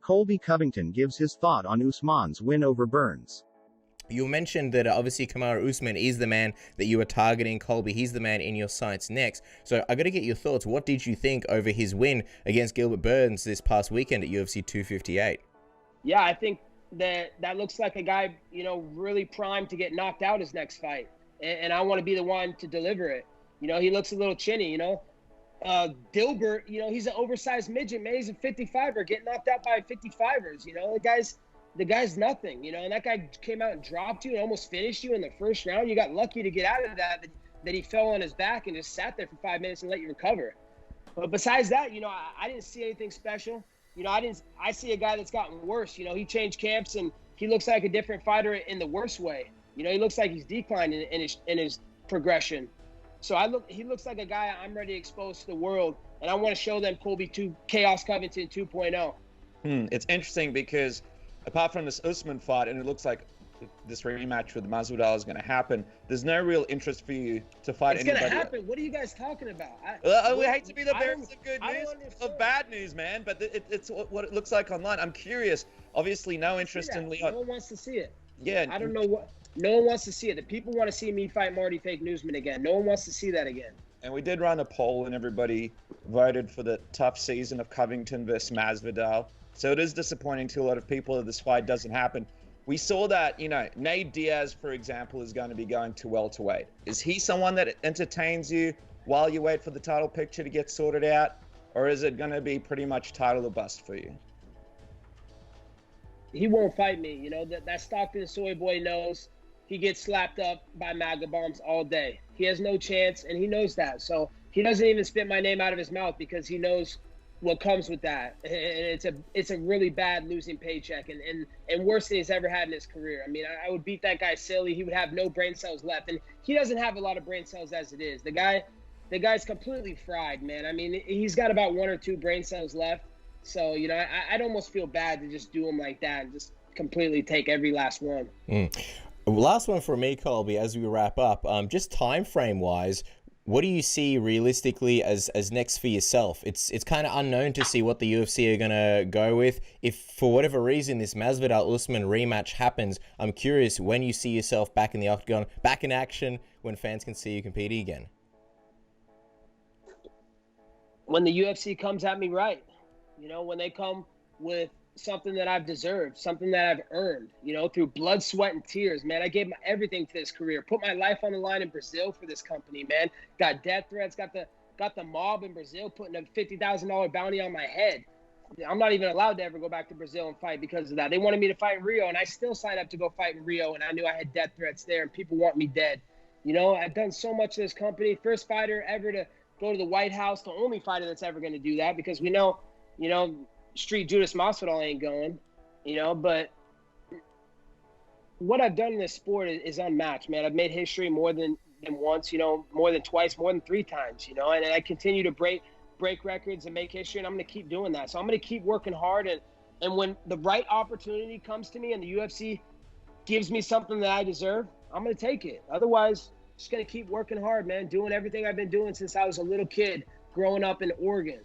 Colby Covington gives his thought on Usman's win over Burns. You mentioned that obviously Kamaru Usman is the man that you were targeting, Colby. He's the man in your sights next. So I got to get your thoughts. What did you think over his win against Gilbert Burns this past weekend at UFC 258? Yeah, I think that looks like a guy, really primed to get knocked out his next fight. And I want to be the one to deliver it. He looks a little chinny, Gilbert, he's an oversized midget, man. He's a 55er, getting knocked out by 55ers. The guy's nothing, and that guy came out and dropped you and almost finished you in the first round. You got lucky to get out of that he fell on his back and just sat there for 5 minutes and let you recover. But besides that, I didn't see anything special. I see a guy that's gotten worse. He changed camps and he looks like a different fighter in the worst way. He looks like he's declined in his progression. So he looks like a guy I'm ready to expose to the world, and I want to show them Chaos Covington 2.0. It's interesting because apart from this Usman fight, and it looks like this rematch with Masvidal is going to happen, there's no real interest for you to fight anybody. It's going to happen. What are you guys talking about? We hate to be the bearers of good news, of bad news, man, but it's what it looks like online. I'm curious. Obviously, no interest in Leon. No one wants to see it. Yeah. I don't know what. No one wants to see it. The people want to see me fight Marty Fake Newsman again. No one wants to see that again. And we did run a poll, and everybody voted for the tough season of Covington versus Masvidal. So it is disappointing to a lot of people that this fight doesn't happen. We saw that, Nate Diaz, for example, is going to be going to welterweight. Is he someone that entertains you while you wait for the title picture to get sorted out? Or is it going to be pretty much title or bust for you? He won't fight me. That Stockton soy boy knows he gets slapped up by MAGA bombs all day. He has no chance, and he knows that. So he doesn't even spit my name out of his mouth because he knows what comes with that. And it's a really bad losing paycheck and worse than he's ever had in his career. I mean, I would beat that guy silly. He would have no brain cells left, and he doesn't have a lot of brain cells as it is. The guy's completely fried, man. I mean, he's got about 1 or 2 brain cells left. So, I'd almost feel bad to just do him like that and just completely take every last one. Last one for me, Colby, as we wrap up. Just time frame wise, what do you see realistically as next for yourself? It's kind of unknown to see what the UFC are going to go with. If for whatever reason this Masvidal-Usman rematch happens, I'm curious when you see yourself back in the octagon, back in action, when fans can see you competing again. When the UFC comes at me right. When they come with something that I've deserved, something that I've earned, through blood, sweat, and tears, man. I gave my everything for this career, put my life on the line in Brazil for this company, man. Got death threats, got the mob in Brazil putting a $50,000 bounty on my head. I'm not even allowed to ever go back to Brazil and fight because of that. They wanted me to fight in Rio, and I still signed up to go fight in Rio, and I knew I had death threats there, and people want me dead. I've done so much to this company. First fighter ever to go to the White House, the only fighter that's ever going to do that because we know, Street Judas Masvidal ain't going, but what I've done in this sport is unmatched, man. I've made history more than once, more than twice, more than 3 times, and I continue to break records and make history, and I'm going to keep doing that. So I'm going to keep working hard, and when the right opportunity comes to me and the UFC gives me something that I deserve, I'm going to take it. Otherwise, just going to keep working hard, man, doing everything I've been doing since I was a little kid growing up in Oregon.